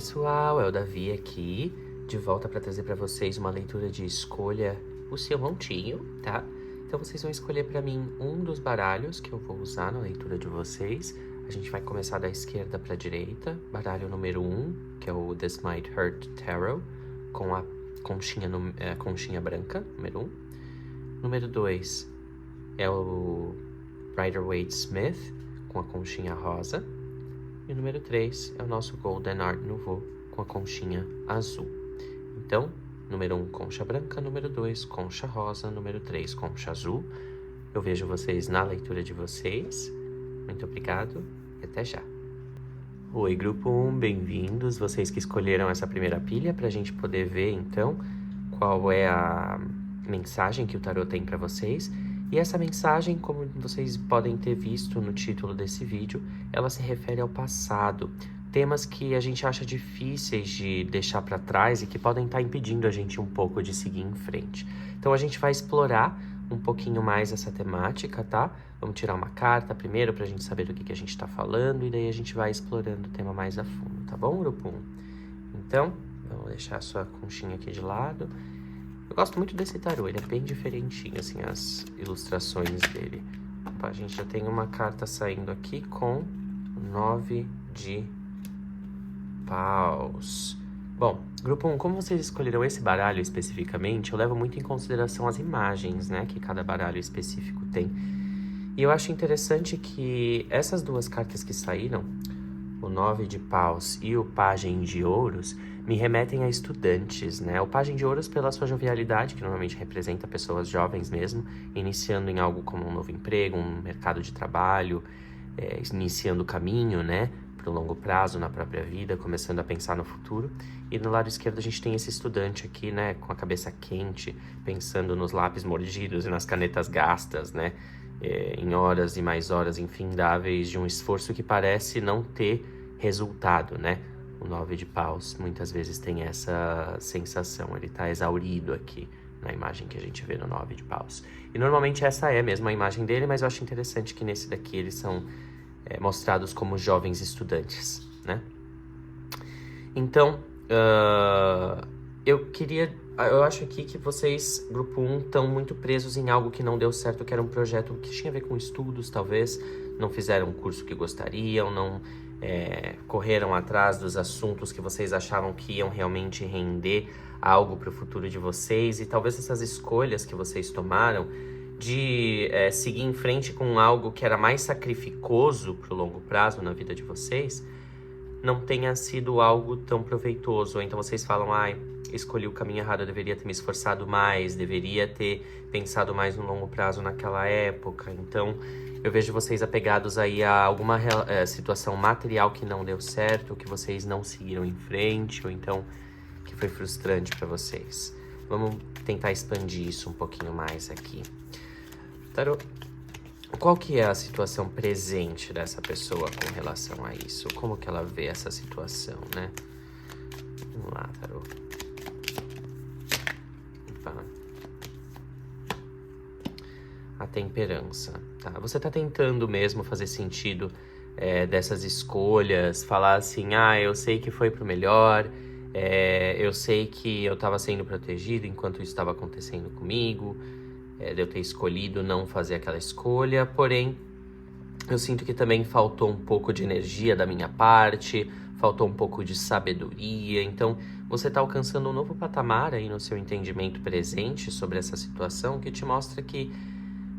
pessoal, é o Davi aqui, de volta para trazer para vocês uma leitura de escolha o seu montinho, tá? Então vocês vão escolher para mim um dos baralhos que eu vou usar na leitura de vocês. A gente vai começar da esquerda para a direita, baralho número 1, que é o This Might Hurt Tarot, com a conchinha branca, número 1. Número 2 é o Rider-Waite-Smith, com a conchinha rosa. E o número 3 é o nosso Golden Art Nouveau, com a conchinha azul. Então, número 1, concha branca, número 2, concha rosa, número 3, concha azul. Eu vejo vocês na leitura de vocês. Muito obrigado e até já. Oi, grupo 1, bem-vindos. Vocês que escolheram essa primeira pilha para a gente poder ver, então, qual é a mensagem que o tarot tem para vocês. E essa mensagem, como vocês podem ter visto no título desse vídeo, ela se refere ao passado. Temas que a gente acha difíceis de deixar para trás e que podem estar impedindo a gente um pouco de seguir em frente. Então a gente vai explorar um pouquinho mais essa temática, tá? Vamos tirar uma carta primeiro para a gente saber do que a gente está falando e daí a gente vai explorando o tema mais a fundo, tá bom, grupo 1? Então, vamos deixar a sua conchinha aqui de lado. Eu gosto muito desse tarô, ele é bem diferentinho, assim, as ilustrações dele. Opa, a gente já tem uma carta saindo aqui com 9 de paus. Bom, grupo 1, como vocês escolheram esse baralho especificamente, eu levo muito em consideração as imagens, né, que cada baralho específico tem. E eu acho interessante que essas duas cartas que saíram, o 9 de paus e o pajem de ouros, me remetem a estudantes, né? O pajem de ouros pela sua jovialidade, que normalmente representa pessoas jovens mesmo, iniciando em algo como um novo emprego, um mercado de trabalho, iniciando o caminho, né, para o longo prazo na própria vida, começando a pensar no futuro. E no lado esquerdo a gente tem esse estudante aqui, né, com a cabeça quente, pensando nos lápis mordidos e nas canetas gastas, né, em horas e mais horas infindáveis de um esforço que parece não ter resultado, né? O 9 de paus muitas vezes tem essa sensação, ele tá exaurido aqui na imagem que a gente vê no 9 de paus. E normalmente essa é mesmo a imagem dele, mas eu acho interessante que nesse daqui eles são mostrados como jovens estudantes, né? Então, eu acho aqui que vocês, grupo 1, estão muito presos em algo que não deu certo, que era um projeto que tinha a ver com estudos, talvez, não fizeram o curso que gostariam, não correram atrás dos assuntos que vocês achavam que iam realmente render algo para o futuro de vocês, e talvez essas escolhas que vocês tomaram de seguir em frente com algo que era mais sacrificoso para o longo prazo na vida de vocês, não tenha sido algo tão proveitoso. Ou então vocês falam, escolhi o caminho errado, eu deveria ter me esforçado mais, deveria ter pensado mais no longo prazo naquela época. Então, eu vejo vocês apegados aí a alguma situação material que não deu certo, que vocês não seguiram em frente, ou então que foi frustrante para vocês. Vamos tentar expandir isso um pouquinho mais aqui. Tarot, qual que é a situação presente dessa pessoa com relação a isso? Como que ela vê essa situação, né? Vamos lá, tarot. Opa. A temperança, tá? Você tá tentando mesmo fazer sentido dessas escolhas, falar assim, eu sei que foi pro melhor, eu sei que eu tava sendo protegido enquanto isso estava acontecendo comigo, de eu ter escolhido não fazer aquela escolha, porém, eu sinto que também faltou um pouco de energia da minha parte, faltou um pouco de sabedoria. Então, você está alcançando um novo patamar aí no seu entendimento presente sobre essa situação, que te mostra que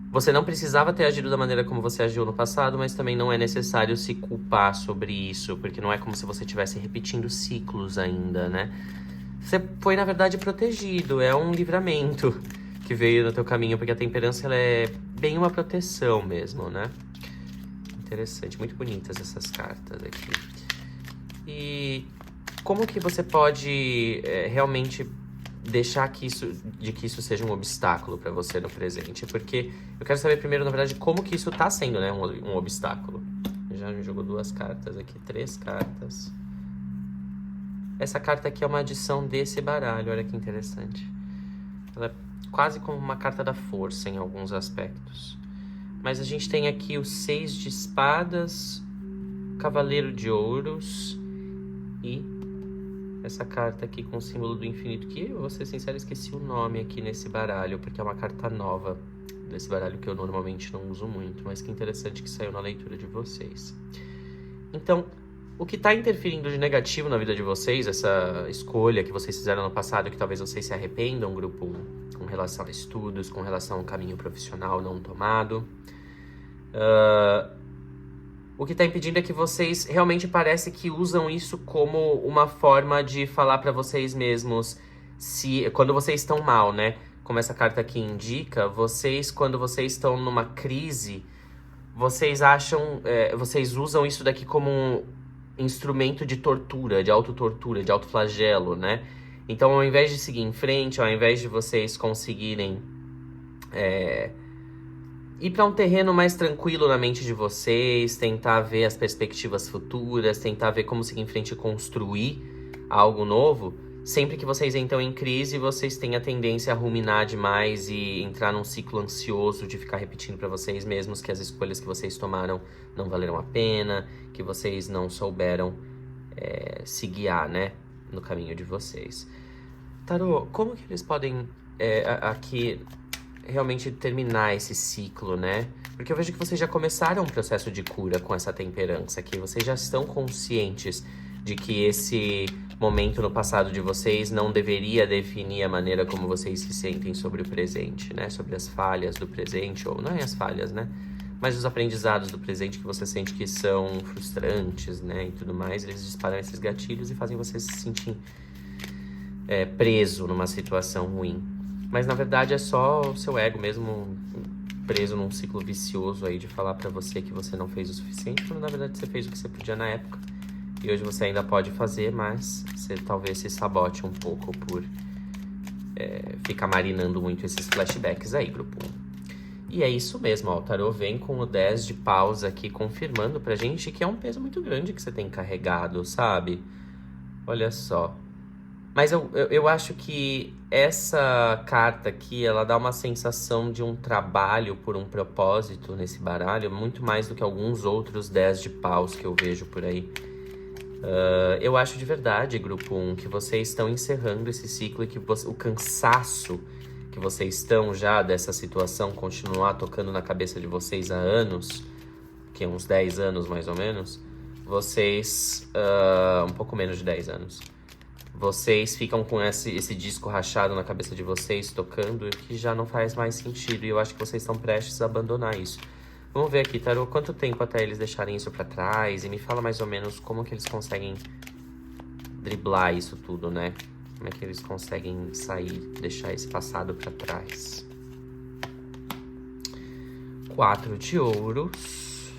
você não precisava ter agido da maneira como você agiu no passado, mas também não é necessário se culpar sobre isso, porque não é como se você estivesse repetindo ciclos ainda, né? Você foi, na verdade, protegido, é um livramento que veio no teu caminho, porque a temperança ela é bem uma proteção mesmo, né? Interessante, muito bonitas essas cartas aqui. E como que você pode realmente deixar que isso seja um obstáculo para você no presente? Porque eu quero saber primeiro, na verdade, como que isso tá sendo, né, um obstáculo. Já me jogou 2 cartas aqui, 3 cartas. Essa carta aqui é uma adição desse baralho, olha que interessante. Ela é quase como uma carta da força em alguns aspectos. Mas a gente tem aqui o 6 de espadas, cavaleiro de ouros e essa carta aqui com o símbolo do infinito, que eu vou ser sincero, esqueci o nome aqui nesse baralho, porque é uma carta nova desse baralho que eu normalmente não uso muito, mas que interessante que saiu na leitura de vocês. Então, o que está interferindo de negativo na vida de vocês, essa escolha que vocês fizeram no passado, que talvez vocês se arrependam, grupo 1, com relação a estudos, com relação a um caminho profissional não tomado. O que está impedindo é que vocês realmente parece que usam isso como uma forma de falar para vocês mesmos, quando vocês estão mal, né? Como essa carta aqui indica, quando vocês estão numa crise, vocês vocês usam isso daqui como um instrumento de tortura, de autotortura, de autoflagelo, né? Então, ao invés de seguir em frente, ao invés de vocês conseguirem ir para um terreno mais tranquilo na mente de vocês, tentar ver as perspectivas futuras, tentar ver como seguir em frente e construir algo novo, sempre que vocês entram em crise, vocês têm a tendência a ruminar demais e entrar num ciclo ansioso de ficar repetindo para vocês mesmos que as escolhas que vocês tomaram não valeram a pena, que vocês não souberam se guiar, né, no caminho de vocês. Tarô, como que eles podem aqui realmente terminar esse ciclo, né? Porque eu vejo que vocês já começaram um processo de cura com essa temperança aqui. Vocês já estão conscientes de que esse momento no passado de vocês não deveria definir a maneira como vocês se sentem sobre o presente, né? Sobre as falhas do presente, ou não é as falhas, né? Mas os aprendizados do presente que você sente que são frustrantes, né? E tudo mais, eles disparam esses gatilhos e fazem você se sentir preso numa situação ruim. Mas, na verdade, é só o seu ego mesmo preso num ciclo vicioso aí de falar pra você que você não fez o suficiente, quando, na verdade, você fez o que você podia na época. E hoje você ainda pode fazer, mas você talvez se sabote um pouco por ficar marinando muito esses flashbacks aí, grupo 1. E é isso mesmo, ó, o tarô vem com o 10 de paus aqui, confirmando pra gente que é um peso muito grande que você tem carregado, sabe? Olha só. Mas eu acho que essa carta aqui, ela dá uma sensação de um trabalho por um propósito nesse baralho, muito mais do que alguns outros 10 de paus que eu vejo por aí. Eu acho de verdade, grupo 1, que vocês estão encerrando esse ciclo e que o cansaço que vocês estão já dessa situação continuar tocando na cabeça de vocês há anos, que é uns 10 anos mais ou menos, vocês, um pouco menos de 10 anos, vocês ficam com esse disco rachado na cabeça de vocês, tocando, que já não faz mais sentido. E eu acho que vocês estão prestes a abandonar isso. Vamos ver aqui, Tarô, quanto tempo até eles deixarem isso pra trás? E me fala mais ou menos como que eles conseguem driblar isso tudo, né? Como é que eles conseguem sair, deixar esse passado pra trás? 4 de ouros.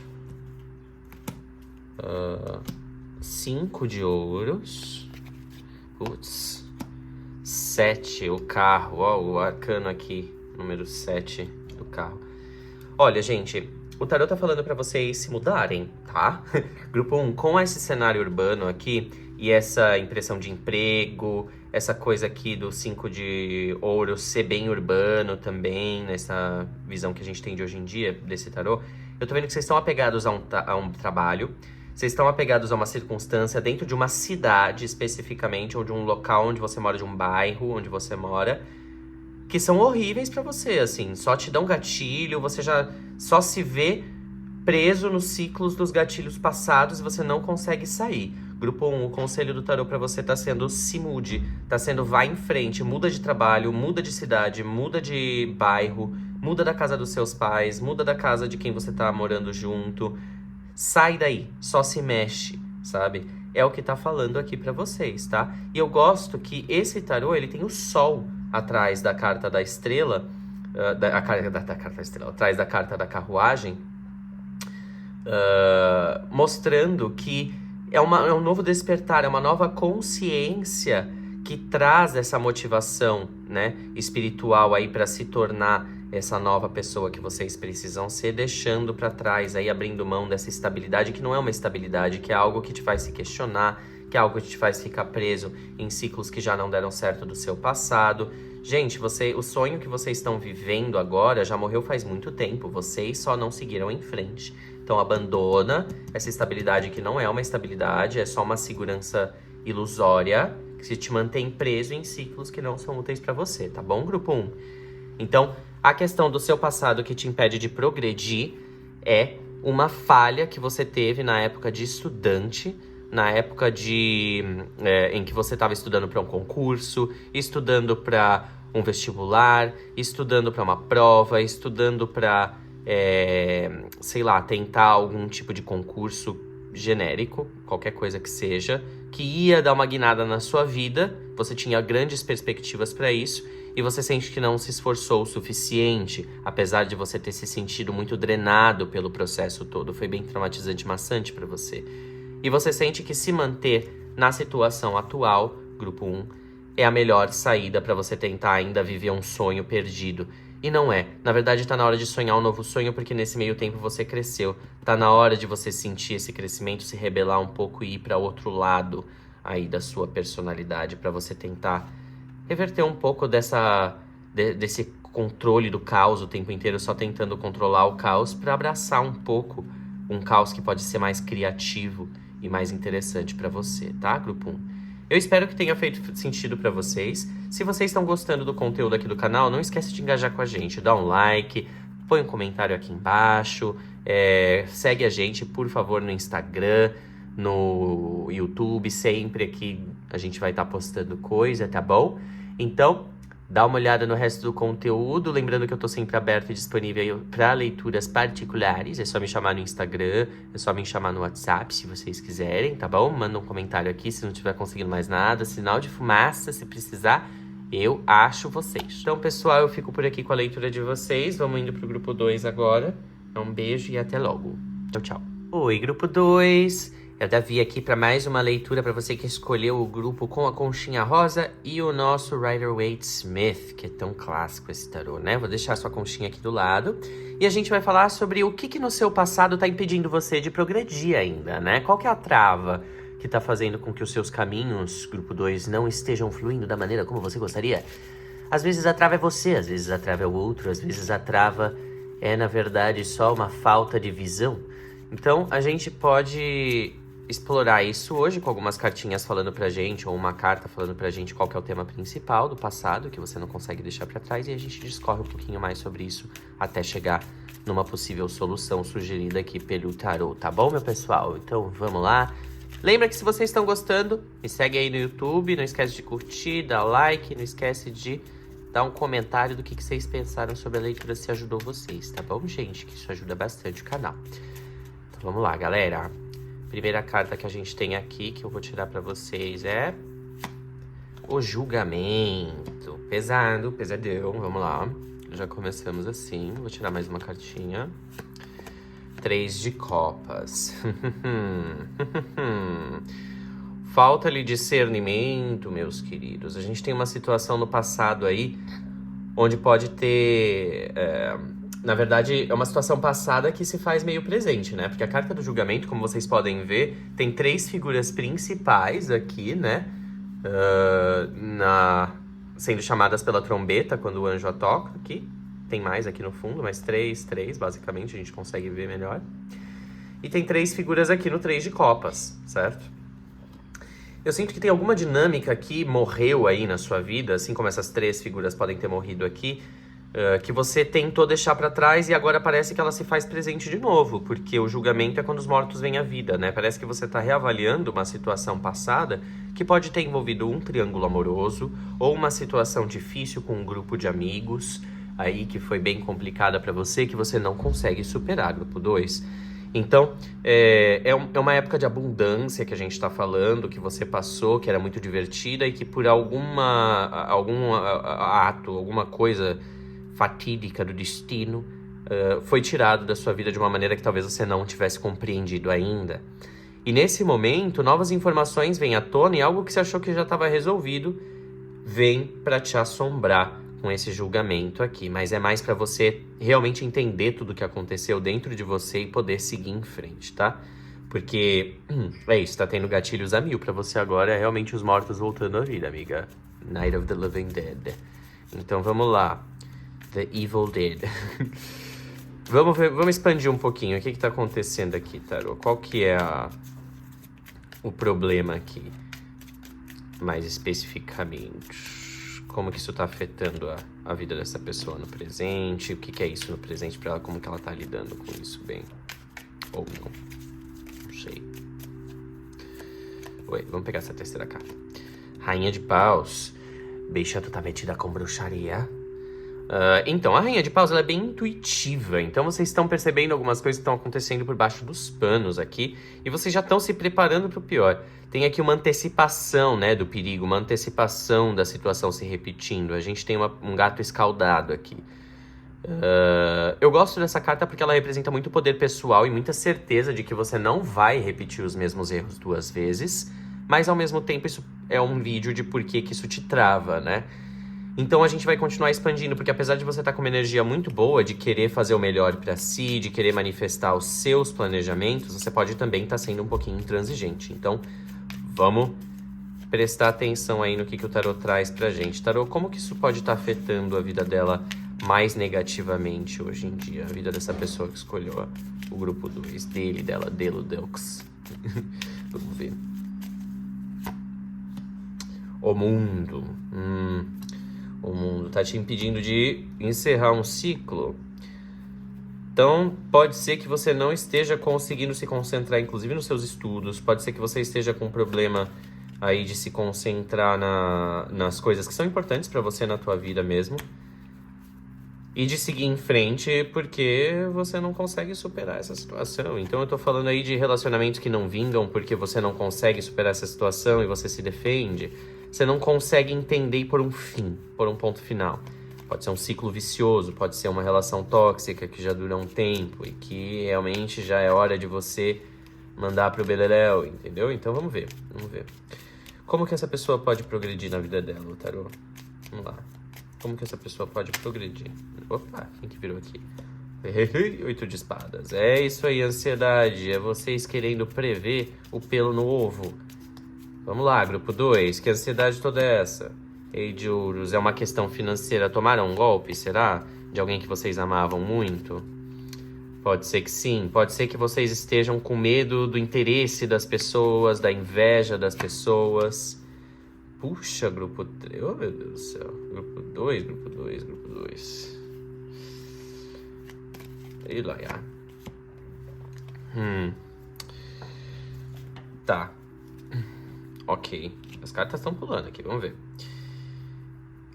5 de ouros. Putz, 7, o carro, ó, o arcano aqui, número 7 do carro. Olha, gente, o tarô tá falando pra vocês se mudarem, tá? Grupo 1, com esse cenário urbano aqui e essa impressão de emprego, essa coisa aqui do 5 de ouro ser bem urbano também, nessa visão que a gente tem de hoje em dia desse tarô, eu tô vendo que vocês estão apegados a um trabalho. Vocês estão apegados a uma circunstância dentro de uma cidade, especificamente, ou de um local onde você mora, de um bairro onde você mora, que são horríveis pra você, assim, só te dão gatilho, você já só se vê preso nos ciclos dos gatilhos passados e você não consegue sair. Grupo 1, o conselho do tarô pra você tá sendo se mude, tá sendo vá em frente, muda de trabalho, muda de cidade, muda de bairro, muda da casa dos seus pais, muda da casa de quem você tá morando junto. Sai daí, só se mexe, sabe? É o que tá falando aqui pra vocês, tá? E eu gosto que esse tarô, ele tem o sol atrás da carta da estrela, atrás da carta da carruagem, mostrando que é um novo despertar, é uma nova consciência que traz essa motivação, né, espiritual aí pra se tornar essa nova pessoa que vocês precisam ser, deixando pra trás, aí abrindo mão dessa estabilidade, que não é uma estabilidade, que é algo que te faz se questionar, que é algo que te faz ficar preso em ciclos que já não deram certo do seu passado. Gente, o sonho que vocês estão vivendo agora já morreu faz muito tempo, vocês só não seguiram em frente. Então abandona essa estabilidade que não é uma estabilidade, é só uma segurança ilusória, que te mantém preso em ciclos que não são úteis para você, tá bom, grupo 1? Então, a questão do seu passado que te impede de progredir é uma falha que você teve na época de estudante, na época em que você estava estudando para um concurso, estudando para um vestibular, estudando para uma prova, estudando para, sei lá, tentar algum tipo de concurso genérico, qualquer coisa que seja, que ia dar uma guinada na sua vida, você tinha grandes perspectivas para isso, e você sente que não se esforçou o suficiente, apesar de você ter se sentido muito drenado pelo processo todo, foi bem traumatizante e maçante para você. E você sente que se manter na situação atual, grupo 1, é a melhor saída para você tentar ainda viver um sonho perdido. E não é. Na verdade, tá na hora de sonhar um novo sonho, porque nesse meio tempo você cresceu. Tá na hora de você sentir esse crescimento, se rebelar um pouco e ir para outro lado aí da sua personalidade, para você tentar reverter um pouco desse controle do caos o tempo inteiro, só tentando controlar o caos, para abraçar um pouco um caos que pode ser mais criativo e mais interessante para você, tá, grupo 1? Eu espero que tenha feito sentido para vocês. Se vocês estão gostando do conteúdo aqui do canal, não esquece de engajar com a gente. Dá um like, põe um comentário aqui embaixo. Segue a gente, por favor, no Instagram, no YouTube. Sempre aqui a gente vai estar postando coisa, tá bom? Então, dá uma olhada no resto do conteúdo. Lembrando que eu tô sempre aberto e disponível para leituras particulares. É só me chamar no Instagram, é só me chamar no WhatsApp, se vocês quiserem, tá bom? Manda um comentário aqui se não estiver conseguindo mais nada. Sinal de fumaça, se precisar, eu acho vocês. Então, pessoal, eu fico por aqui com a leitura de vocês. Vamos indo pro grupo 2 agora. Um beijo e até logo. Tchau, tchau. Oi, grupo 2. É o Davi aqui para mais uma leitura para você que escolheu o grupo com a conchinha rosa e o nosso Rider-Waite-Smith, que é tão clássico esse tarô, né? Vou deixar a sua conchinha aqui do lado. E a gente vai falar sobre o que no seu passado tá impedindo você de progredir ainda, né? Qual que é a trava que tá fazendo com que os seus caminhos, grupo 2, não estejam fluindo da maneira como você gostaria? Às vezes a trava é você, às vezes a trava é o outro, às vezes a trava é, na verdade, só uma falta de visão. Então, a gente pode explorar isso hoje com algumas cartinhas falando pra gente, ou uma carta falando pra gente qual que é o tema principal do passado, que você não consegue deixar pra trás, e a gente discorre um pouquinho mais sobre isso até chegar numa possível solução sugerida aqui pelo tarô, tá bom, meu pessoal? Então, vamos lá. Lembra que se vocês estão gostando, me segue aí no YouTube, não esquece de curtir, dar like, não esquece de dar um comentário do que vocês pensaram sobre a leitura, se ajudou vocês, tá bom, gente? Que isso ajuda bastante o canal. Então, vamos lá, galera. Primeira carta que a gente tem aqui, que eu vou tirar pra vocês, é o julgamento. Pesado, pesadão, vamos lá. Já começamos assim, vou tirar mais uma cartinha. 3 de copas. Falta-lhe discernimento, meus queridos. A gente tem uma situação no passado aí, onde pode ter... Na verdade, é uma situação passada que se faz meio presente, né? Porque a carta do julgamento, como vocês podem ver, tem 3 figuras principais aqui, né? Sendo chamadas pela trombeta quando o anjo a toca aqui. Tem mais aqui no fundo, mas 3, basicamente, a gente consegue ver melhor. E tem 3 figuras aqui no 3 de copas, certo? Eu sinto que tem alguma dinâmica que morreu aí na sua vida, assim como essas 3 figuras podem ter morrido aqui, que você tentou deixar pra trás e agora parece que ela se faz presente de novo, porque o julgamento é quando os mortos vêm à vida, né? Parece que você tá reavaliando uma situação passada que pode ter envolvido um triângulo amoroso ou uma situação difícil com um grupo de amigos aí que foi bem complicada pra você, que você não consegue superar, grupo 2. Então, é uma época de abundância que a gente tá falando, que você passou, que era muito divertida e que por algum ato, alguma coisa fatídica do destino, foi tirado da sua vida de uma maneira que talvez você não tivesse compreendido ainda. E nesse momento, novas informações vêm à tona e algo que você achou que já estava resolvido vem para te assombrar com esse julgamento aqui. Mas é mais para você realmente entender tudo o que aconteceu dentro de você e poder seguir em frente, tá? Porque é isso, tá tendo gatilhos a mil para você agora, é realmente os mortos voltando à vida, amiga. Night of the Living Dead. Então vamos lá. The Evil Dead. Vamos expandir um pouquinho. O que tá acontecendo aqui, Tarô? Qual que é o problema aqui? mais especificamente, como que isso tá afetando a vida dessa pessoa no presente? O que é isso no presente pra ela? Como que ela tá lidando com isso bem? Ou não? Não sei. Ué, vamos pegar essa terceira carta. Rainha de Paus. Bicha, tu tá metida com bruxaria? Então, a Rainha de Paus ela é bem intuitiva. Então, vocês estão percebendo algumas coisas que estão acontecendo por baixo dos panos aqui. E vocês já estão se preparando para o pior. Tem aqui uma antecipação, né, do perigo. Uma antecipação da situação se repetindo. A gente tem um gato escaldado aqui. Eu gosto dessa carta porque ela representa muito poder pessoal e muita certeza de que você não vai repetir os mesmos erros 2 vezes. Mas, ao mesmo tempo, isso é um vídeo de por que isso te trava, né? Então a gente vai continuar expandindo, porque apesar de você estar com uma energia muito boa, de querer fazer o melhor pra si, de querer manifestar os seus planejamentos, você pode também estar sendo um pouquinho intransigente. Então, vamos prestar atenção aí no que o tarot traz pra gente. Tarot, como que isso pode estar afetando a vida dela mais negativamente hoje em dia? A vida dessa pessoa que escolheu o grupo 2, dele, dela, dele, Deux. Vamos ver. O mundo. O mundo tá te impedindo de encerrar um ciclo. Então, pode ser que você não esteja conseguindo se concentrar, inclusive nos seus estudos. Pode ser que você esteja com um problema aí de se concentrar nas coisas que são importantes pra você na tua vida mesmo. E de seguir em frente porque você não consegue superar essa situação. Então, eu tô falando aí de relacionamentos que não vingam porque você não consegue superar essa situação e você se defende. Você não consegue entender e pôr um fim, pôr um ponto final. Pode ser um ciclo vicioso, pode ser uma relação tóxica que já dura um tempo e que realmente já é hora de você mandar pro beleléu, entendeu? Então vamos ver. Como que essa pessoa pode progredir na vida dela, Tarô? Vamos lá. Como que essa pessoa pode progredir? Opa, quem que virou aqui? 8 de espadas. É isso aí, ansiedade. É vocês querendo prever o pelo no ovo. Vamos lá, grupo 2. Que ansiedade toda é essa? Rei de ouros. É uma questão financeira. Tomaram um golpe, será? De alguém que vocês amavam muito? Pode ser que sim. Pode ser que vocês estejam com medo do interesse das pessoas, da inveja das pessoas. Puxa, grupo 3. Oh, meu Deus do céu. Grupo 2. E lá, já. Tá. Ok. As cartas estão pulando aqui, vamos ver.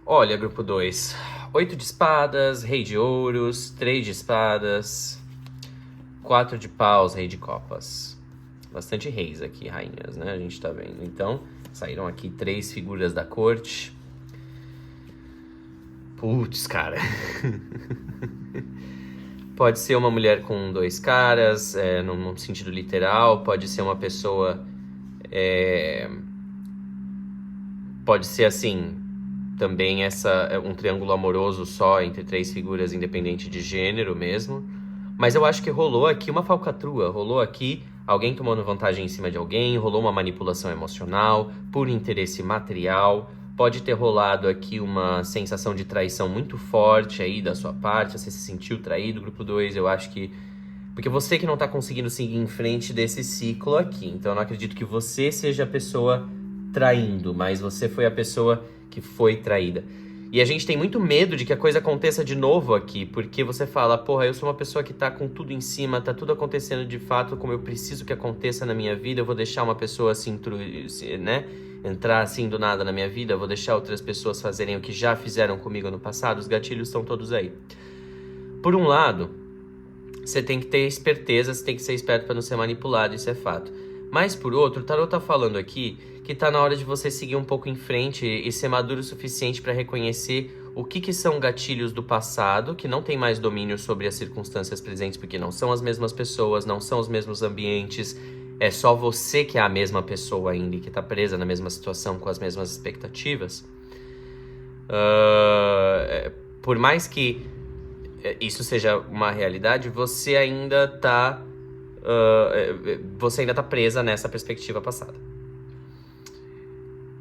Olha, grupo 2. 8 de espadas, rei de ouros, 3 de espadas, 4 de paus, rei de copas. Bastante reis aqui, rainhas, né? A gente tá vendo. Então, saíram aqui 3 figuras da corte. Putz, cara. Pode ser uma mulher com 2 caras, num sentido literal. Pode ser uma pessoa... Pode ser assim, também um triângulo amoroso só entre 3 figuras, independente de gênero mesmo. Mas eu acho que rolou aqui uma falcatrua, rolou aqui alguém tomando vantagem em cima de alguém, rolou uma manipulação emocional por interesse material. Pode ter rolado aqui uma sensação de traição muito forte aí da sua parte, você se sentiu traído, grupo 2, eu acho que... Porque você que não tá conseguindo seguir em frente desse ciclo aqui. Então eu não acredito que você seja a pessoa traindo, mas você foi a pessoa que foi traída. E a gente tem muito medo de que a coisa aconteça de novo aqui, porque você fala, porra, eu sou uma pessoa que tá com tudo em cima, tá tudo acontecendo de fato como eu preciso que aconteça na minha vida, eu vou deixar uma pessoa assim, né, entrar assim do nada na minha vida, eu vou deixar outras pessoas fazerem o que já fizeram comigo no passado, os gatilhos estão todos aí. Por um lado, você tem que ter esperteza, você tem que ser esperto para não ser manipulado, isso é fato. Mas por outro, o tarot tá falando aqui que tá na hora de você seguir um pouco em frente e ser maduro o suficiente para reconhecer o que são gatilhos do passado, que não tem mais domínio sobre as circunstâncias presentes, porque não são as mesmas pessoas, não são os mesmos ambientes, é só você que é a mesma pessoa ainda e que tá presa na mesma situação com as mesmas expectativas. Por mais que isso seja uma realidade, você ainda tá presa nessa perspectiva passada.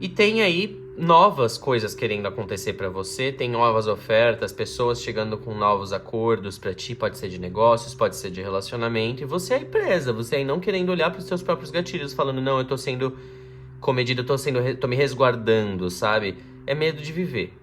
E tem aí novas coisas querendo acontecer pra você, tem novas ofertas, pessoas chegando com novos acordos pra ti, pode ser de negócios, pode ser de relacionamento, e você aí presa, você aí não querendo olhar pros seus próprios gatilhos, falando, não, eu tô sendo comedido, tô me resguardando, sabe? É medo de viver.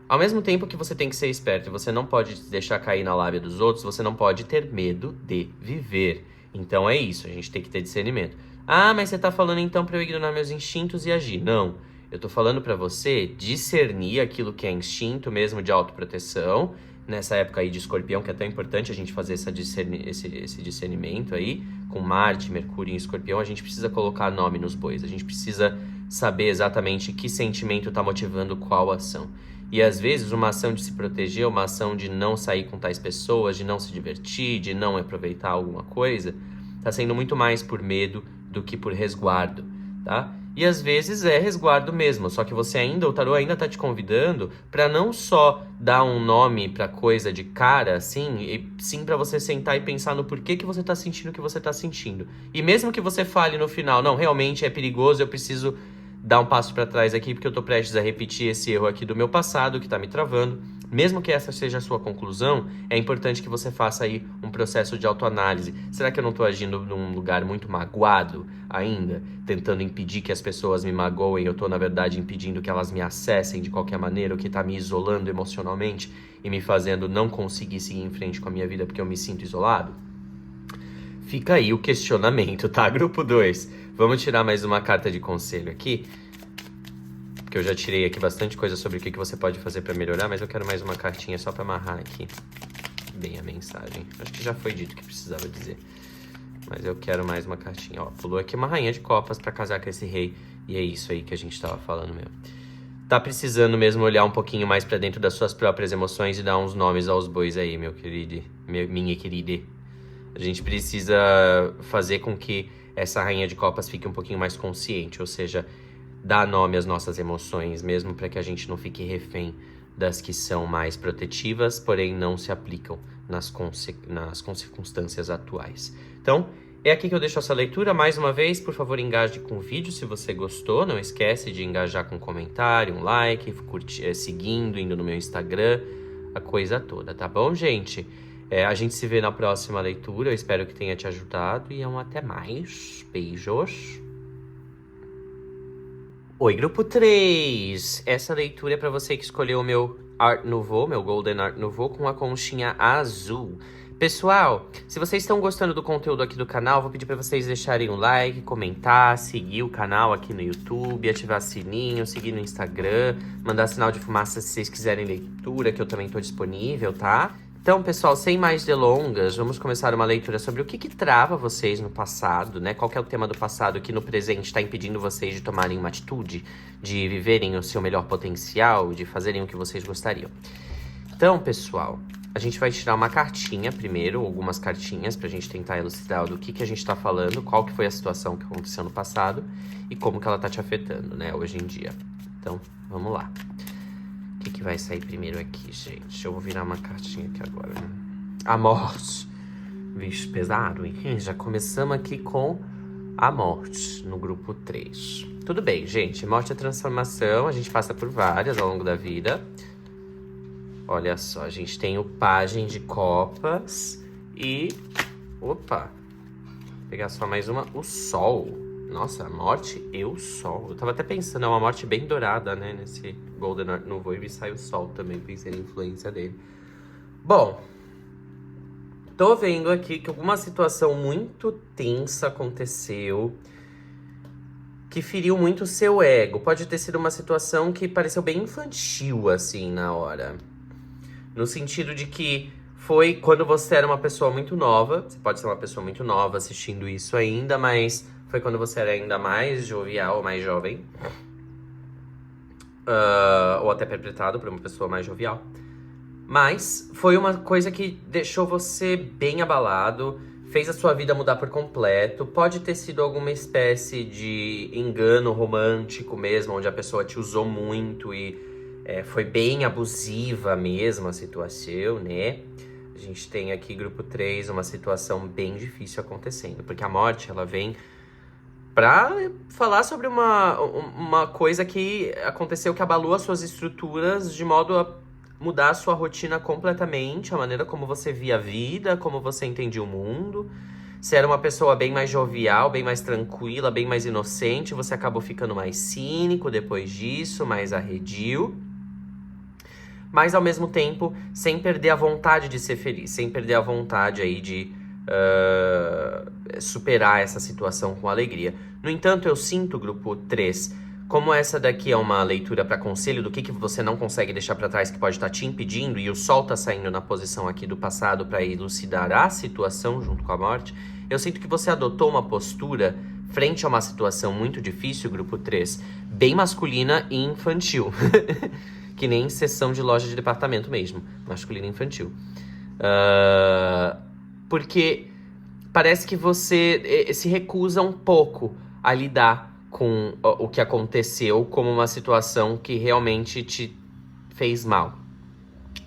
Ao mesmo tempo que você tem que ser esperto e você não pode deixar cair na lábia dos outros, você não pode ter medo de viver. Então é isso, a gente tem que ter discernimento. Ah, mas você tá falando então pra eu ignorar meus instintos e agir. Não, eu tô falando pra você discernir aquilo que é instinto mesmo de autoproteção, nessa época aí de escorpião, que é tão importante a gente fazer esse discernimento aí, com Marte, Mercúrio em escorpião, a gente precisa colocar nome nos bois, a gente precisa saber exatamente que sentimento tá motivando qual ação. E às vezes uma ação de se proteger, uma ação de não sair com tais pessoas, de não se divertir, de não aproveitar alguma coisa, tá sendo muito mais por medo do que por resguardo, tá? E às vezes é resguardo mesmo, só que o tarô ainda tá te convidando para não só dar um nome pra coisa de cara, assim, e sim para você sentar e pensar no porquê que você tá sentindo o que você tá sentindo. E mesmo que você fale no final, não, realmente é perigoso, eu preciso dar um passo para trás aqui, porque eu tô prestes a repetir esse erro aqui do meu passado, que tá me travando. Mesmo que essa seja a sua conclusão, é importante que você faça aí um processo de autoanálise. Será que eu não tô agindo num lugar muito magoado ainda? Tentando impedir que as pessoas me magoem, eu tô, na verdade, impedindo que elas me acessem de qualquer maneira, o que tá me isolando emocionalmente e me fazendo não conseguir seguir em frente com a minha vida porque eu me sinto isolado? Fica aí o questionamento, tá? Grupo 2. Vamos tirar mais uma carta de conselho aqui. Porque eu já tirei aqui bastante coisa sobre o que você pode fazer pra melhorar, mas eu quero mais uma cartinha só pra amarrar aqui bem a mensagem. Acho que já foi dito o que precisava dizer. Mas eu quero mais uma cartinha. Ó, pulou aqui uma rainha de copas pra casar com esse rei. E é isso aí que a gente tava falando mesmo. Tá precisando mesmo olhar um pouquinho mais pra dentro das suas próprias emoções e dar uns nomes aos bois aí, meu querido. Minha querida. A gente precisa fazer com que essa rainha de copas fique um pouquinho mais consciente, ou seja, dar nome às nossas emoções, mesmo para que a gente não fique refém das que são mais protetivas, porém não se aplicam nas circunstâncias atuais. Então, é aqui que eu deixo essa leitura. Mais uma vez, por favor, engaje com o vídeo se você gostou. Não esquece de engajar com um comentário, um like, seguindo, indo no meu Instagram, a coisa toda, tá bom, gente? A gente se vê na próxima leitura, eu espero que tenha te ajudado e até mais. Beijos. Oi, grupo 3! Essa leitura é para você que escolheu o meu Art Nouveau, meu Golden Art Nouveau com a conchinha azul. Pessoal, se vocês estão gostando do conteúdo aqui do canal, vou pedir para vocês deixarem um like, comentar, seguir o canal aqui no YouTube, ativar sininho, seguir no Instagram, mandar sinal de fumaça se vocês quiserem leitura, que eu também tô disponível, tá? Então, pessoal, sem mais delongas, vamos começar uma leitura sobre o que trava vocês no passado, né? Qual que é o tema do passado que no presente está impedindo vocês de tomarem uma atitude, de viverem o seu melhor potencial, de fazerem o que vocês gostariam. Então, pessoal, a gente vai tirar uma cartinha primeiro, algumas cartinhas, pra gente tentar elucidar do que a gente tá falando, qual que foi a situação que aconteceu no passado e como que ela tá te afetando, né, hoje em dia. Então, vamos lá. O que vai sair primeiro aqui, gente? Eu vou virar uma cartinha aqui agora. A morte. Vixe, pesado, hein? Já começamos aqui com a morte, no grupo 3. Tudo bem, gente. Morte é transformação. A gente passa por várias ao longo da vida. Olha só, a gente tem o pajem de copas e... Opa! Vou pegar só mais uma. O sol. Nossa, a morte e o sol. Eu tava até pensando, é uma morte bem dourada, né? Nesse Golden Art Nouveau e me sai o sol também, pensei na influência dele. Bom, tô vendo aqui que alguma situação muito tensa aconteceu que feriu muito o seu ego. Pode ter sido uma situação que pareceu bem infantil, assim, na hora. No sentido de que foi quando você era uma pessoa muito nova. Você pode ser uma pessoa muito nova assistindo isso ainda, mas... Foi quando você era ainda mais jovial, mais jovem. Ou até perpetrado por uma pessoa mais jovial. Mas foi uma coisa que deixou você bem abalado. Fez a sua vida mudar por completo. Pode ter sido alguma espécie de engano romântico mesmo. Onde a pessoa te usou muito e foi bem abusiva mesmo a situação, né? A gente tem aqui, grupo 3, uma situação bem difícil acontecendo. Porque a morte, ela vem... pra falar sobre uma coisa que aconteceu que abalou as suas estruturas de modo a mudar a sua rotina completamente, a maneira como você via a vida, como você entendia o mundo. Você era uma pessoa bem mais jovial, bem mais tranquila, bem mais inocente. Você acabou ficando mais cínico depois disso, mais arredio. Mas, ao mesmo tempo, sem perder a vontade de ser feliz. Sem perder a vontade aí de superar essa situação com alegria. No entanto, eu sinto, grupo 3, como essa daqui é uma leitura para conselho do que você não consegue deixar para trás, que pode estar te impedindo, e o sol tá saindo na posição aqui do passado para elucidar a situação junto com a morte, eu sinto que você adotou uma postura frente a uma situação muito difícil, grupo 3, bem masculina e infantil. Que nem sessão de loja de departamento mesmo, masculina e infantil. Porque parece que você se recusa um pouco a lidar com o que aconteceu como uma situação que realmente te fez mal.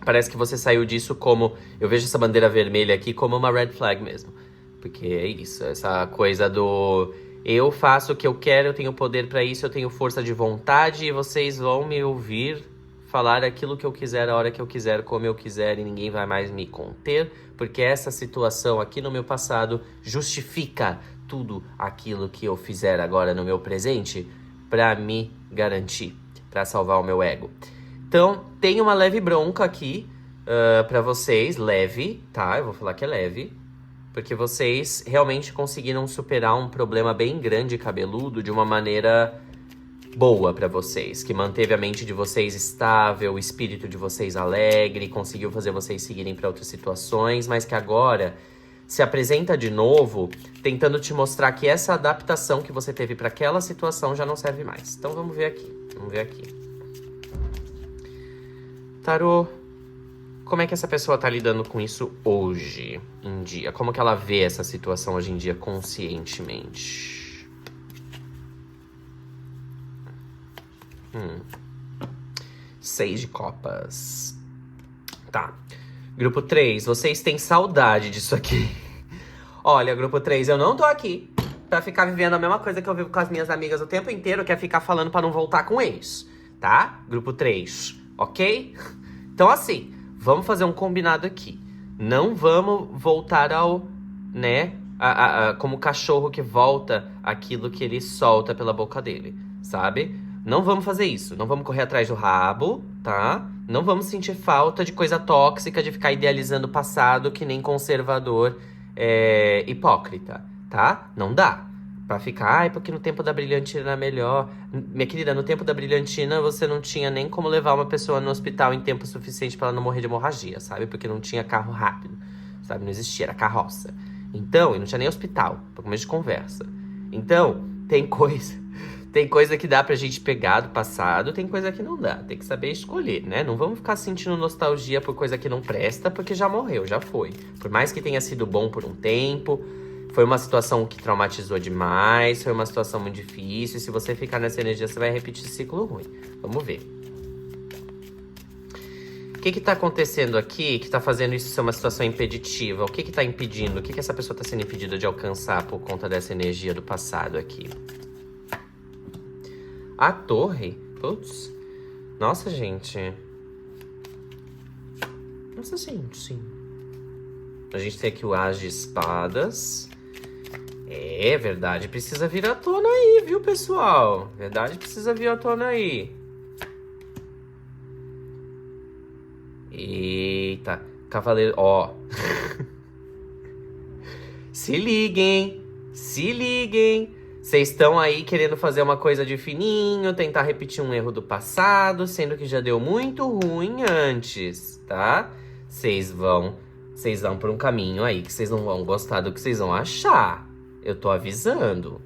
Parece que você saiu disso como... Eu vejo essa bandeira vermelha aqui como uma red flag mesmo. Porque é isso, essa coisa do... Eu faço o que eu quero, eu tenho poder pra isso, eu tenho força de vontade e vocês vão me ouvir falar aquilo que eu quiser, a hora que eu quiser, como eu quiser, e ninguém vai mais me conter, porque essa situação aqui no meu passado justifica tudo aquilo que eu fizer agora no meu presente pra me garantir, pra salvar o meu ego. Então, tem uma leve bronca aqui pra vocês, leve, tá? Eu vou falar que é leve, porque vocês realmente conseguiram superar um problema bem grande e cabeludo de uma maneira boa pra vocês, que manteve a mente de vocês estável, o espírito de vocês alegre, conseguiu fazer vocês seguirem pra outras situações, mas que agora se apresenta de novo, tentando te mostrar que essa adaptação que você teve pra aquela situação já não serve mais. Então vamos ver aqui. Tarô, como é que essa pessoa tá lidando com isso hoje em dia? Como que ela vê essa situação hoje em dia conscientemente? 6 de copas. Tá. Grupo 3, vocês têm saudade disso aqui. Olha, grupo 3, eu não tô aqui pra ficar vivendo a mesma coisa que eu vivo com as minhas amigas o tempo inteiro, que é ficar falando pra não voltar com eles, tá? Grupo 3, ok? Então, assim, vamos fazer um combinado aqui. Não vamos voltar ao, né, como cachorro que volta aquilo que ele solta pela boca dele, sabe? Não vamos fazer isso, não vamos correr atrás do rabo, tá? Não vamos sentir falta de coisa tóxica, de ficar idealizando o passado que nem conservador hipócrita, tá? Não dá. Pra ficar, ai, porque no tempo da brilhantina era melhor. Minha querida, no tempo da brilhantina você não tinha nem como levar uma pessoa no hospital em tempo suficiente pra ela não morrer de hemorragia, sabe? Porque não tinha carro rápido, sabe? Não existia, era carroça. Então, e não tinha nem hospital, pra começo de conversa. Então, tem coisa que dá pra gente pegar do passado, tem coisa que não dá. Tem que saber escolher, né? Não vamos ficar sentindo nostalgia por coisa que não presta, porque já morreu, já foi. Por mais que tenha sido bom por um tempo, foi uma situação que traumatizou demais, foi uma situação muito difícil. E se você ficar nessa energia, você vai repetir esse ciclo ruim. Vamos ver. O que tá acontecendo aqui que tá fazendo isso ser uma situação impeditiva? O que tá impedindo? O que essa pessoa tá sendo impedida de alcançar por conta dessa energia do passado aqui? A torre? Putz. Nossa, gente. Nossa, gente. A gente tem aqui o As de Espadas. É, verdade precisa vir à tona aí, viu, pessoal? Verdade precisa vir à tona aí. Eita. Cavaleiro... Ó. Se liguem. Se liguem. Vocês estão aí querendo fazer uma coisa de fininho, tentar repetir um erro do passado, sendo que já deu muito ruim antes, tá? Vocês vão por um caminho aí que vocês não vão gostar do que vocês vão achar. Eu tô avisando.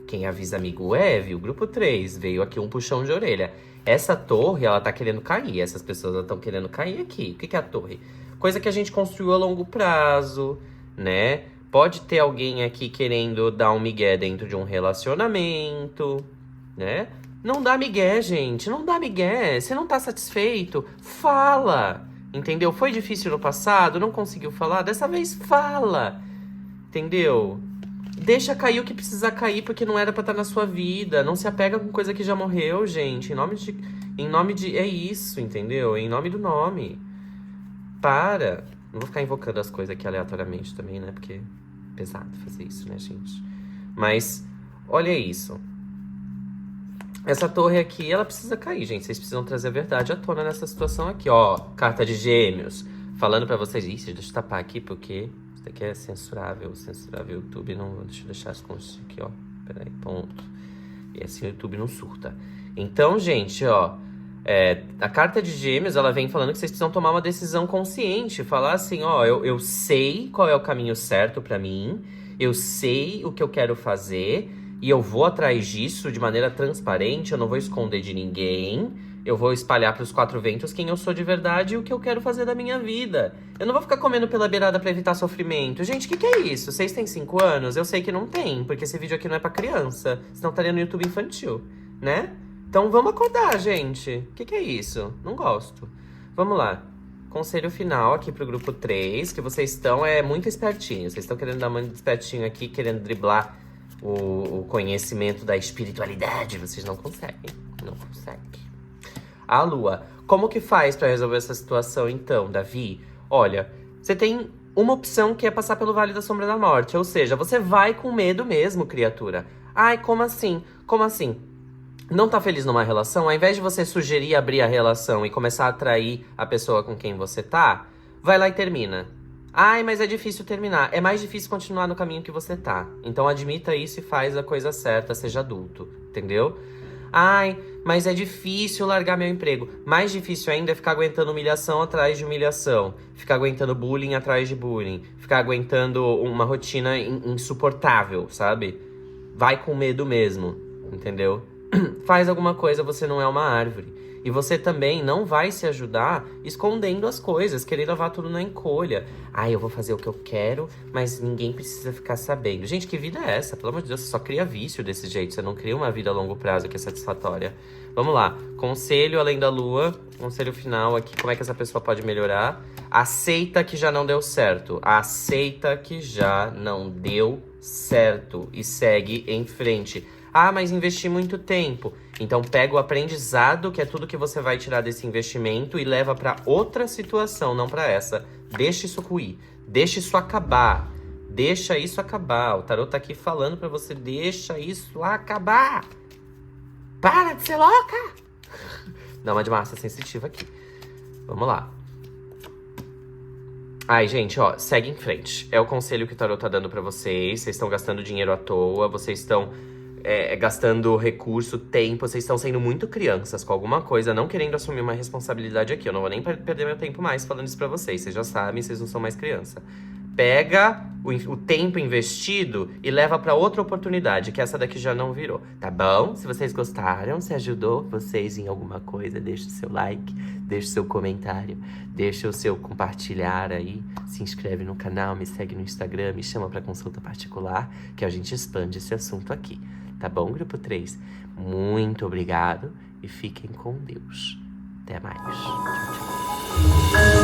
Quem avisa amigo é, viu? Grupo 3, veio aqui um puxão de orelha. Essa torre, ela tá querendo cair. Essas pessoas estão querendo cair aqui. O que é a torre? Coisa que a gente construiu a longo prazo, né? Pode ter alguém aqui querendo dar um migué dentro de um relacionamento, né? Não dá migué, gente. Não dá migué. Você não tá satisfeito? Fala. Entendeu? Foi difícil no passado, não conseguiu falar? Dessa vez fala. Entendeu? Deixa cair o que precisa cair, porque não era pra estar na sua vida. Não se apega com coisa que já morreu, gente. Em nome de... É isso, entendeu? Em nome do nome. Para. Não vou ficar invocando as coisas aqui aleatoriamente também, né? Porque pesado fazer isso, né, gente? Mas, olha isso. Essa torre aqui, ela precisa cair, gente. Vocês precisam trazer a verdade à tona nessa situação aqui, ó. Carta de Gêmeos. Falando pra vocês... Ixi, deixa eu tapar aqui, porque isso daqui é censurável. Censurável YouTube. Não, deixa eu deixar as coisas aqui, ó. Peraí, ponto. E assim o YouTube não surta. Então, gente, ó... a carta de Gêmeos, ela vem falando que vocês precisam tomar uma decisão consciente. Falar assim, ó... Eu sei qual é o caminho certo pra mim. Eu sei o que eu quero fazer... E eu vou atrás disso de maneira transparente, eu não vou esconder de ninguém. Eu vou espalhar pros quatro ventos quem eu sou de verdade e o que eu quero fazer da minha vida. Eu não vou ficar comendo pela beirada pra evitar sofrimento. Gente, o que é isso? Vocês têm 5 anos? Eu sei que não tem, porque esse vídeo aqui não é pra criança. Senão estaria no YouTube infantil, né? Então vamos acordar, gente. O que é isso? Não gosto. Vamos lá. Conselho final aqui pro grupo 3, que vocês estão muito espertinhos. Vocês estão querendo dar uma de espertinho aqui, querendo driblar o conhecimento da espiritualidade. Vocês não conseguem. Não conseguem. A Lua. Como que faz pra resolver essa situação, então, Davi? Olha, você tem uma opção que é passar pelo Vale da Sombra da Morte. Ou seja, você vai com medo mesmo, criatura. Ai, como assim? Como assim? Não tá feliz numa relação? Ao invés de você sugerir abrir a relação e começar a atrair a pessoa com quem você tá, vai lá e termina. Ai, mas é difícil terminar. É mais difícil continuar no caminho que você tá. Então admita isso e faz a coisa certa, seja adulto, entendeu? Ai, mas é difícil largar meu emprego. Mais difícil ainda é ficar aguentando humilhação atrás de humilhação. Ficar aguentando bullying atrás de bullying. Ficar aguentando uma rotina insuportável, sabe? Vai com medo mesmo, entendeu? Faz alguma coisa, você não é uma árvore. E você também não vai se ajudar escondendo as coisas, querendo levar tudo na encolha. Eu vou fazer o que eu quero, mas ninguém precisa ficar sabendo. Gente, que vida é essa? Pelo amor de Deus, você só cria vício desse jeito. Você não cria uma vida a longo prazo que é satisfatória. Vamos lá. Conselho além da lua. Conselho final aqui. Como é que essa pessoa pode melhorar? Aceita que já não deu certo. Aceita que já não deu certo. E segue em frente. Mas investi muito tempo. Então pega o aprendizado, que é tudo que você vai tirar desse investimento, e leva pra outra situação, não pra essa. Deixa isso ruir. Deixa isso acabar. Deixa isso acabar. O tarô tá aqui falando pra você, deixa isso acabar. Para de ser louca. Dá uma de massa sensitiva aqui. Vamos lá. Gente, ó, segue em frente. É o conselho que o tarô tá dando pra vocês. Vocês estão gastando dinheiro à toa, vocês estão... gastando recurso, tempo, vocês estão sendo muito crianças com alguma coisa, não querendo assumir uma responsabilidade aqui. Eu não vou nem perder meu tempo mais falando isso pra vocês. Vocês já sabem, vocês não são mais criança. Pega o tempo investido e leva pra outra oportunidade, que essa daqui já não virou, tá bom? Se vocês gostaram, se ajudou vocês em alguma coisa, deixa o seu like, deixa o seu comentário, deixa o seu compartilhar aí, se inscreve no canal, me segue no Instagram, me chama pra consulta particular, que a gente expande esse assunto aqui. Tá bom, grupo 3? Muito obrigado e fiquem com Deus. Até mais. Tchau, tchau.